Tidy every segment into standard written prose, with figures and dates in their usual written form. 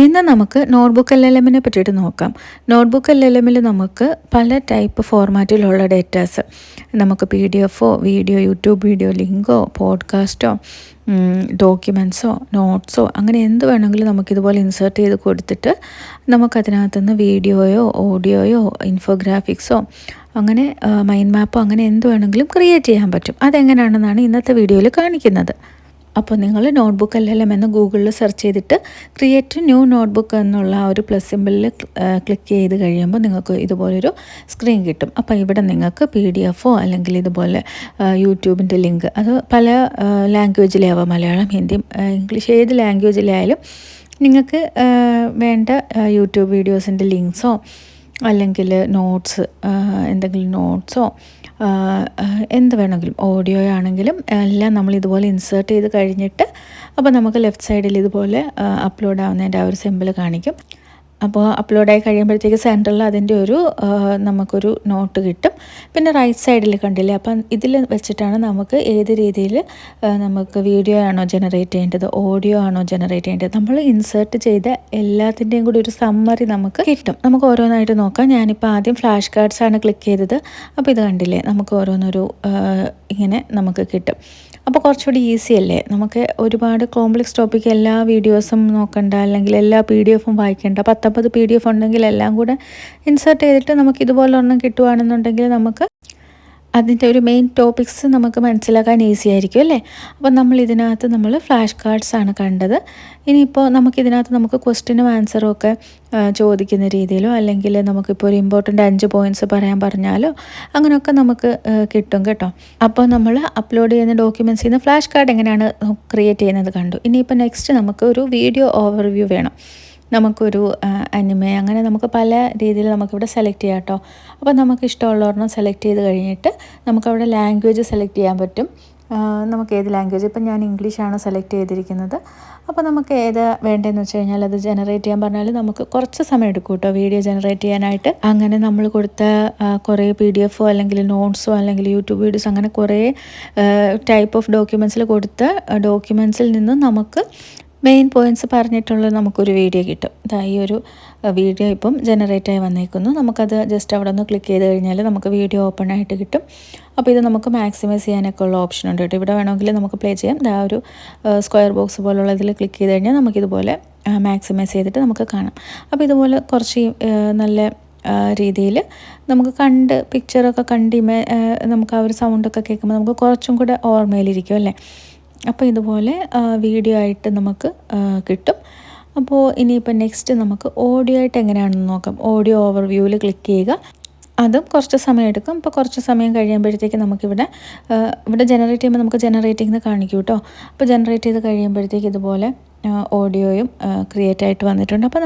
ഇന്ന് നമുക്ക് നോട്ട്ബുക്ക് LLMനെ പറ്റിയിട്ട് നോക്കാം. നോട്ട്ബുക്ക് LLMൽ നമുക്ക് പല ടൈപ്പ് ഫോർമാറ്റിലുള്ള ഡേറ്റാസ് നമുക്ക് PDF, വീഡിയോ, യൂട്യൂബ് വീഡിയോ, ലിങ്കോ, പോഡ്കാസ്റ്റോ, ഡോക്യുമെൻറ്റ്സോ, നോട്ട്സോ അങ്ങനെ എന്ത് വേണമെങ്കിലും നമുക്കിതുപോലെ ഇൻസേർട്ട് ചെയ്ത് കൊടുത്തിട്ട് നമുക്കതിനകത്തുനിന്ന് വീഡിയോയോ, ഓഡിയോയോ, ഇൻഫോഗ്രാഫിക്സോ അങ്ങനെ മൈൻഡ് മാപ്പോ അങ്ങനെ എന്ത് വേണമെങ്കിലും ക്രിയേറ്റ് ചെയ്യാൻ പറ്റും. അതെങ്ങനെയാണെന്നാണ് ഇന്നത്തെ വീഡിയോയിൽ കാണിക്കുന്നത്. അപ്പോൾ നിങ്ങൾ നോട്ട്ബുക്ക് LLM എന്ന് ഗൂഗിളിൽ സെർച്ച് ചെയ്തിട്ട് ക്രിയേറ്റ് ന്യൂ നോട്ട്ബുക്ക് എന്നുള്ള ആ ഒരു പ്ലസ് സിമ്പിളിൽ ക്ലിക്ക് ചെയ്ത് കഴിയുമ്പോൾ നിങ്ങൾക്ക് ഇതുപോലൊരു സ്ക്രീൻ കിട്ടും. അപ്പോൾ ഇവിടെ നിങ്ങൾക്ക് PDF അല്ലെങ്കിൽ ഇതുപോലെ യൂട്യൂബിൻ്റെ ലിങ്ക്, അത് പല ലാംഗ്വേജിലാവാം, മലയാളം, ഹിന്ദി, ഇംഗ്ലീഷ്, ഏത് ലാംഗ്വേജിലായാലും നിങ്ങൾക്ക് വേണ്ട യൂട്യൂബ് വീഡിയോസിൻ്റെ ലിങ്ക്സോ അല്ലെങ്കിൽ നോട്ട്സ്, എന്തെങ്കിലും നോട്ട്സോ എന്ത് വേണമെങ്കിലും, ഓഡിയോ ആണെങ്കിലും എല്ലാം നമ്മൾ ഇതുപോലെ ഇൻസേർട്ട് ചെയ്ത് കഴിഞ്ഞിട്ട് അപ്പോൾ നമുക്ക് ലെഫ്റ്റ് സൈഡിൽ ഇതുപോലെ അപ്ലോഡ് ആവുന്നതിൻ്റെ ആ ഒരു സിമ്പിൾ കാണിക്കും. അപ്പോൾ അപ്ലോഡായി കഴിയുമ്പോഴത്തേക്ക് സെൻറ്ററിൽ അതിൻ്റെ ഒരു നമുക്കൊരു നോട്ട് കിട്ടും. പിന്നെ റൈറ്റ് സൈഡിൽ കണ്ടില്ലേ, അപ്പം ഇതിൽ വെച്ചിട്ടാണ് നമുക്ക് ഏത് രീതിയിൽ നമുക്ക് വീഡിയോ ആണോ ജനറേറ്റ് ചെയ്യേണ്ടത്, ഓഡിയോ ആണോ ജനറേറ്റ് ചെയ്യേണ്ടത്, നമ്മൾ ഇൻസേർട്ട് ചെയ്ത എല്ലാത്തിൻ്റെയും കൂടി ഒരു സമ്മറി നമുക്ക് കിട്ടും. നമുക്ക് ഓരോന്നായിട്ട് നോക്കാം. ഞാനിപ്പോൾ ആദ്യം ഫ്ലാഷ് കാർഡ്സ് ആണ് ക്ലിക്ക് ചെയ്തത്. അപ്പോൾ ഇത് കണ്ടില്ലേ, നമുക്ക് ഓരോന്നൊരു ഇങ്ങനെ നമുക്ക് കിട്ടും. അപ്പോൾ കുറച്ചുകൂടി ഈസി അല്ലേ, നമുക്ക് ഒരുപാട് കോംപ്ലക്സ് ടോപ്പിക് എല്ലാ വീഡിയോസും നോക്കണ്ട, അല്ലെങ്കിൽ എല്ലാ PDF വായിക്കേണ്ട. 19 PDF ഉണ്ടെങ്കിൽ എല്ലാം കൂടെ ഇൻസേർട്ട് ചെയ്തിട്ട് നമുക്ക് ഇതുപോലെ ഒരെണ്ണം കിട്ടുകയാണെന്നുണ്ടെങ്കിൽ നമുക്ക് അതിൻ്റെ ഒരു മെയിൻ ടോപ്പിക്സ് നമുക്ക് മനസ്സിലാക്കാൻ ഈസി ആയിരിക്കും അല്ലേ. അപ്പം നമ്മൾ ഫ്ലാഷ് കാർഡ്സ് ആണ് കണ്ടത്. ഇനിയിപ്പോൾ നമുക്ക് ക്വസ്റ്റ്യനും ആൻസറും ഒക്കെ ചോദിക്കുന്ന രീതിയിലോ, അല്ലെങ്കിൽ നമുക്കിപ്പോൾ ഒരു ഇമ്പോർട്ടൻ്റ് 5 പോയിൻറ്റ്സ് പറയാൻ പറഞ്ഞാലോ അങ്ങനെയൊക്കെ നമുക്ക് കിട്ടും കേട്ടോ. അപ്പോൾ നമ്മൾ അപ്ലോഡ് ചെയ്യുന്ന ഡോക്യുമെൻറ്റ്സിൽ നിന്ന് ഫ്ലാഷ് കാർഡ് എങ്ങനെയാണ് ക്രിയേറ്റ് ചെയ്യുന്നത് കണ്ടു. ഇനിയിപ്പോൾ നെക്സ്റ്റ് നമുക്ക് ഒരു വീഡിയോ ഓവർവ്യൂ വേണം. നമുക്കൊരു അനിമെ, അങ്ങനെ നമുക്ക് പല രീതിയിൽ നമുക്കിവിടെ സെലക്ട് ചെയ്യാം കേട്ടോ. അപ്പോൾ നമുക്ക് ഇഷ്ടമുള്ളവരെണ്ണം സെലക്ട് ചെയ്ത് കഴിഞ്ഞിട്ട് നമുക്കവിടെ ലാംഗ്വേജ് സെലക്ട് ചെയ്യാൻ പറ്റും. നമുക്ക് ഏത് ലാംഗ്വേജ്, ഇപ്പം ഞാൻ ഇംഗ്ലീഷാണ് സെലക്ട് ചെയ്തിരിക്കുന്നത്. അപ്പോൾ നമുക്ക് ഏത് വേണ്ടതെന്ന് വെച്ച് കഴിഞ്ഞാൽ അത് ജനറേറ്റ് ചെയ്യാൻ പറഞ്ഞാൽ നമുക്ക് കുറച്ച് സമയം എടുക്കും കേട്ടോ വീഡിയോ ജനറേറ്റ് ചെയ്യാനായിട്ട്. അങ്ങനെ നമ്മൾ കൊടുത്ത കുറേ PDF അല്ലെങ്കിൽ നോട്ട്സോ അല്ലെങ്കിൽ യൂട്യൂബ് വീഡിയോസ് അങ്ങനെ കുറേ ടൈപ്പ് ഓഫ് ഡോക്യുമെൻറ്റ്സിൽ കൊടുത്ത ഡോക്യുമെൻറ്റ്സിൽ നിന്ന് നമുക്ക് മെയിൻ പോയിൻറ്റ്സ് പറഞ്ഞിട്ടുള്ളത് നമുക്കൊരു വീഡിയോ കിട്ടും. ഈ ഒരു വീഡിയോ ഇപ്പം ജനറേറ്റായി വന്നേക്കുന്നു. നമുക്കത് ജസ്റ്റ് അവിടെ ഒന്ന് ക്ലിക്ക് ചെയ്ത് കഴിഞ്ഞാൽ നമുക്ക് വീഡിയോ ഓപ്പൺ ആയിട്ട് കിട്ടും. അപ്പോൾ ഇത് നമുക്ക് മാക്സിമൈസ് ചെയ്യാനൊക്കെ ഉള്ള ഓപ്ഷൻ ഉണ്ട് കേട്ടോ. ഇവിടെ വേണമെങ്കിൽ നമുക്ക് പ്ലേ ചെയ്യാം. ആ ഒരു സ്ക്വയർ ബോക്സ് പോലുള്ള ഇതിൽ ക്ലിക്ക് ചെയ്ത് കഴിഞ്ഞാൽ നമുക്കിതുപോലെ മാക്സിമൈസ് ചെയ്തിട്ട് നമുക്ക് കാണാം. അപ്പോൾ ഇതുപോലെ കുറച്ച് നല്ല രീതിയിൽ നമുക്ക് കണ്ട് പിക്ചറൊക്കെ കണ്ട് നമുക്ക് ആ ഒരു സൗണ്ടൊക്കെ കേൾക്കുമ്പോൾ നമുക്ക് കുറച്ചും കൂടെ ഓർമ്മയിലിരിക്കും അല്ലേ. അപ്പോൾ ഇതുപോലെ വീഡിയോ ആയിട്ട് നമുക്ക് കിട്ടും. അപ്പോൾ ഇനിയിപ്പോൾ നെക്സ്റ്റ് നമുക്ക് ഓഡിയോ ആയിട്ട് എങ്ങനെയാണെന്ന് നോക്കാം. ഓഡിയോ ഓവർവ്യൂവിൽ ക്ലിക്ക് ചെയ്യുക. അതും കുറച്ച് സമയം എടുക്കും. അപ്പോൾ കുറച്ച് സമയം കഴിയുമ്പോഴത്തേക്ക് നമുക്കിവിടെ ജനറേറ്റ് ചെയ്യുമ്പോൾ നമുക്ക് ജനറേറ്റിംഗ് കാണിക്കും കേട്ടോ. അപ്പോൾ ജനറേറ്റ് ചെയ്ത് കഴിയുമ്പോഴത്തേക്ക് ഇതുപോലെ ഓഡിയോയും ക്രിയേറ്റ് ആയിട്ട് വന്നിട്ടുണ്ട്. അപ്പോൾ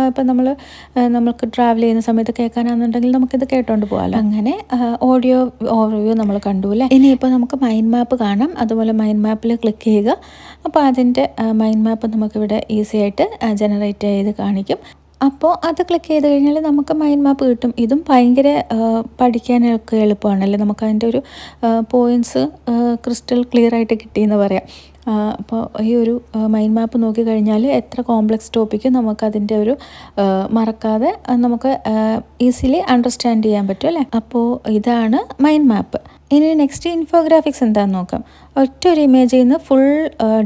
ഇപ്പം നമുക്ക് ട്രാവൽ ചെയ്യുന്ന സമയത്ത് കേൾക്കാനാണെന്നുണ്ടെങ്കിൽ നമുക്കിത് കേട്ടോണ്ട് പോകാമല്ലോ. അങ്ങനെ ഓഡിയോ ഓവർവ്യൂ നമ്മൾ കണ്ടു അല്ലേ. ഇനിയിപ്പോൾ നമുക്ക് മൈൻഡ് മാപ്പ് കാണാം. അതുപോലെ മൈൻഡ് മാപ്പിൽ ക്ലിക്ക് ചെയ്യുക. അപ്പോൾ അതിൻ്റെ മൈൻഡ് മാപ്പ് നമുക്കിവിടെ ഈസി ആയിട്ട് ജനറേറ്റ് ചെയ്ത് കാണിക്കും. അപ്പോൾ അത് ക്ലിക്ക് ചെയ്ത് കഴിഞ്ഞാൽ നമുക്ക് മൈൻഡ് മാപ്പ് കിട്ടും. ഇതും ഭയങ്കര പഠിക്കാനൊക്കെ എളുപ്പമാണല്ലേ. നമുക്കതിൻ്റെ ഒരു പോയിൻറ്റ്സ് ക്രിസ്റ്റൽ ക്ലിയർ ആയിട്ട് കിട്ടിയെന്ന് പറയാം. അപ്പോൾ ഈ ഒരു മൈൻഡ് മാപ്പ് നോക്കിക്കഴിഞ്ഞാൽ എത്ര കോംപ്ലക്സ് ടോപ്പിക്ക് നമുക്കതിൻ്റെ ഒരു മറക്കാതെ നമുക്ക് ഈസിലി അണ്ടർസ്റ്റാൻഡ് ചെയ്യാൻ പറ്റും അല്ലേ. അപ്പോൾ ഇതാണ് മൈൻഡ് മാപ്പ്. ഇനി നെക്സ്റ്റ് ഇൻഫോഗ്രാഫിക്സ് എന്താണെന്ന് നോക്കാം. ഒറ്റ ഒരു ഇമേജിൽ നിന്ന് ഫുൾ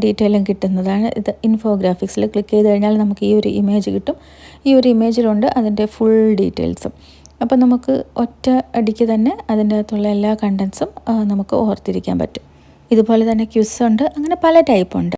ഡീറ്റെയിലും കിട്ടുന്നതാണ് ഇത്. ഇൻഫോഗ്രാഫിക്സിൽ ക്ലിക്ക് ചെയ്ത് കഴിഞ്ഞാൽ നമുക്ക് ഈ ഒരു ഇമേജ് കിട്ടും. ഈ ഒരു ഇമേജിലുണ്ട് അതിൻ്റെ ഫുൾ ഡീറ്റെയിൽസും. അപ്പോൾ നമുക്ക് ഒറ്റ അടിക്ക് തന്നെ അതിൻ്റെ അകത്തുള്ള എല്ലാ കണ്ടൻസും നമുക്ക് ഓർത്തിരിക്കാൻ പറ്റും. ഇതുപോലെ തന്നെ ക്വിസ് ഉണ്ട്, അങ്ങനെ പല ടൈപ്പുണ്ട്.